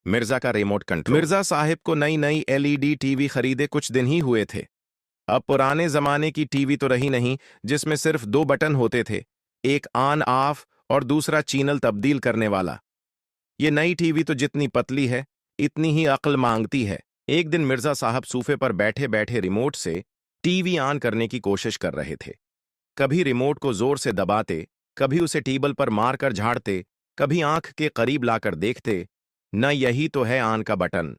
मिर्जा का remote control. Mirza Sahib को नई नई एलईडी टीवी खरीदे कुछ दिन ही हुए थे। अब पुराने जमाने की टीवी तो रही नहीं जिसमें सिर्फ दो बटन होते थे, एक ऑन ऑफ और दूसरा चैनल तब्दील करने वाला। ये नई टीवी तो जितनी पतली है इतनी ही अक्ल मांगती है। एक दिन मिर्जा साहब सोफे पर बैठे बैठे रिमोट से टीवी ऑन करने की कोशिश कर रहे थे। कभी रिमोट को जोर से दबाते, कभी उसे टेबल पर मारकर झाड़ते, कभी आंख के करीब लाकर देखते, न यही तो है ऑन का बटन।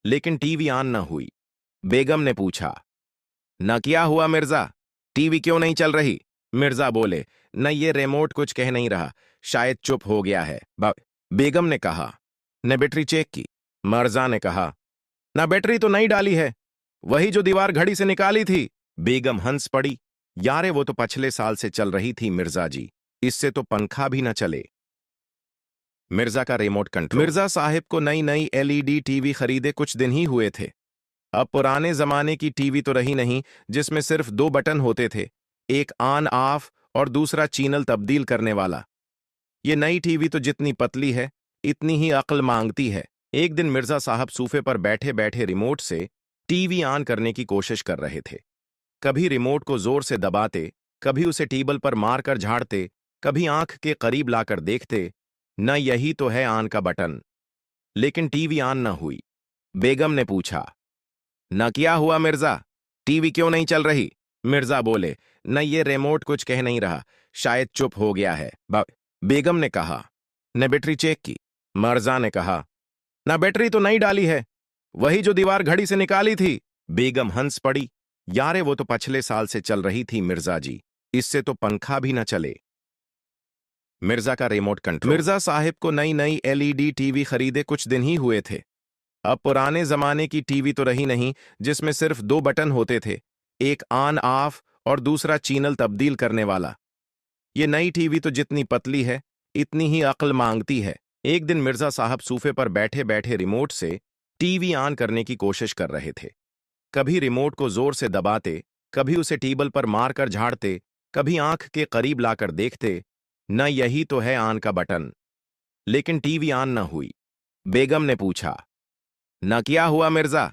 लेकिन टीवी ऑन न हुई। बेगम ने पूछा, न क्या हुआ मिर्जा, टीवी क्यों नहीं चल रही? मिर्जा बोले, न ये रिमोट कुछ कह नहीं रहा, शायद चुप हो गया है। बेगम ने कहा, न बैटरी चेक की? मिर्जा ने कहा, न बैटरी तो नहीं डाली है, वही जो दीवार घड़ी से निकाली थी। बेगम हंस पड़ी, यारे वो तो पिछले साल से चल रही थी मिर्जा जी, इससे तो पंखा भी न चले। मिर्जा का रिमोट कंट्रोल। मिर्जा साहिब को नई नई एलईडी टीवी खरीदे कुछ दिन ही हुए थे। अब पुराने जमाने की टीवी तो रही नहीं जिसमें सिर्फ दो बटन होते थे, एक ऑन ऑफ और दूसरा चैनल तब्दील करने वाला। ये नई टीवी तो जितनी पतली है इतनी ही अक्ल मांगती है। एक दिन मिर्जा साहब सोफे पर बैठे बैठे रिमोट से टीवी ऑन करने की कोशिश कर रहे थे। कभी रिमोट को जोर से दबाते, कभी उसे टेबल पर मारकर झाड़ते, कभी आंख के करीब लाकर देखते, न यही तो है ऑन का बटन। लेकिन टीवी ऑन न हुई। बेगम ने पूछा, न क्या हुआ मिर्जा, टीवी क्यों नहीं चल रही? मिर्जा बोले, न ये रिमोट कुछ कह नहीं रहा, शायद चुप हो गया है। बेगम ने कहा, न बैटरी चेक की? मिर्जा ने कहा, न बैटरी तो नहीं डाली है, वही जो दीवार घड़ी से निकाली थी। बेगम हंस पड़ी, यारे वो तो पिछले साल से चल रही थी मिर्जा जी, इससे तो पंखा भी न चले। मिर्जा का रिमोट कंट्रोल। मिर्जा साहिब को नई नई एलईडी टीवी खरीदे कुछ दिन ही हुए थे। अब पुराने जमाने की टीवी तो रही नहीं जिसमें सिर्फ दो बटन होते थे, एक ऑन ऑफ और दूसरा चैनल तब्दील करने वाला। ये नई टीवी तो जितनी पतली है इतनी ही अक्ल मांगती है। एक दिन मिर्जा साहब सोफे पर बैठे बैठे रिमोट से टीवी ऑन करने की कोशिश कर रहे थे। कभी रिमोट को जोर से दबाते, कभी उसे टेबल पर मारकर झाड़ते, कभी आंख के करीब लाकर देखते, न यही तो है ऑन का बटन। लेकिन टीवी ऑन न हुई। बेगम ने पूछा, न क्या हुआ मिर्जा,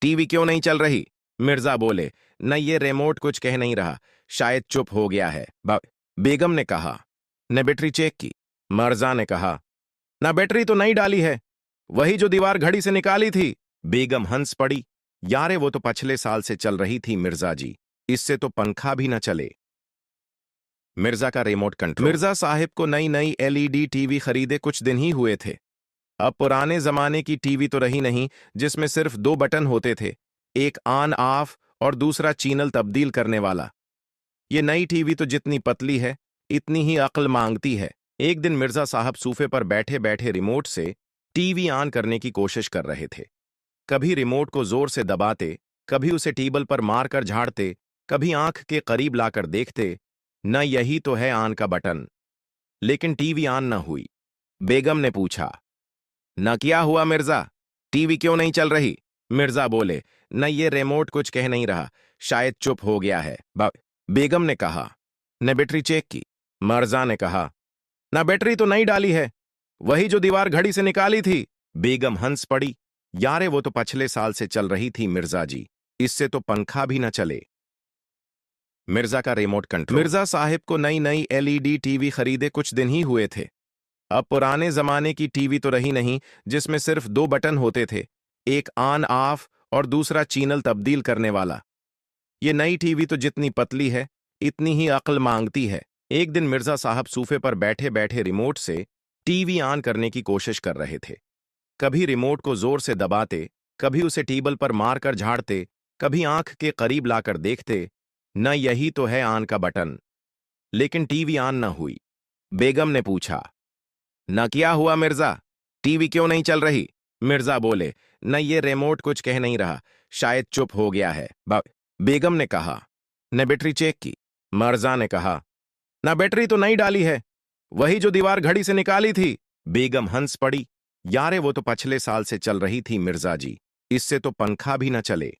टीवी क्यों नहीं चल रही? मिर्जा बोले, न ये रिमोट कुछ कह नहीं रहा, शायद चुप हो गया है। बेगम ने कहा, न बैटरी चेक की? मिर्जा ने कहा, न बैटरी तो नहीं डाली है, वही जो दीवार घड़ी से निकाली थी। बेगम हंस पड़ी, यारे वो तो पिछले साल से चल रही थी मिर्जा जी, इससे तो पंखा भी न चले। मिर्जा का रिमोट कंट्रोल। मिर्जा साहिब को नई नई एलईडी टीवी खरीदे कुछ दिन ही हुए थे। अब पुराने जमाने की टीवी तो रही नहीं जिसमें सिर्फ दो बटन होते थे, एक ऑन ऑफ और दूसरा चैनल तब्दील करने वाला। ये नई टीवी तो जितनी पतली है इतनी ही अक्ल मांगती है। एक दिन मिर्जा साहब सोफे पर बैठे बैठे रिमोट से टीवी ऑन करने की कोशिश कर रहे थे। कभी रिमोट को जोर से दबाते, कभी उसे टेबल पर मारकर झाड़ते, कभी आंख के करीब लाकर देखते, न यही तो है ऑन का बटन। लेकिन टीवी ऑन न हुई। बेगम ने पूछा, न क्या हुआ मिर्जा, टीवी क्यों नहीं चल रही? मिर्जा बोले, न ये रिमोट कुछ कह नहीं रहा, शायद चुप हो गया है। बेगम ने कहा, न बैटरी चेक की? मिर्जा ने कहा, न बैटरी तो नहीं डाली है, वही जो दीवार घड़ी से निकाली थी। बेगम हंस पड़ी, यारे वो तो पिछले साल से चल रही थी मिर्जा जी, इससे तो पंखा भी न चले। मिर्जा का रिमोट कंट्रोल। मिर्जा साहिब को नई नई एलईडी टीवी खरीदे कुछ दिन ही हुए थे। अब पुराने जमाने की टीवी तो रही नहीं जिसमें सिर्फ दो बटन होते थे, एक ऑन ऑफ और दूसरा चैनल तब्दील करने वाला। ये नई टीवी तो जितनी पतली है इतनी ही अक्ल मांगती है। एक दिन मिर्जा साहब सोफे पर बैठे बैठे रिमोट से टीवी ऑन करने की कोशिश कर रहे थे। कभी रिमोट को जोर से दबाते, कभी उसे टेबल पर मारकर झाड़ते, कभी आंख के करीब लाकर देखते, न यही तो है ऑन का बटन। लेकिन टीवी ऑन न हुई। बेगम ने पूछा, न क्या हुआ मिर्जा, टीवी क्यों नहीं चल रही? मिर्जा बोले, न ये रिमोट कुछ कह नहीं रहा, शायद चुप हो गया है। बेगम ने कहा, न बैटरी चेक की? मिर्जा ने कहा, न बैटरी तो नहीं डाली है, वही जो दीवार घड़ी से निकाली थी। बेगम हंस पड़ी, यारे वो तो पिछले साल से चल रही थी मिर्जा जी, इससे तो पंखा भी न चले।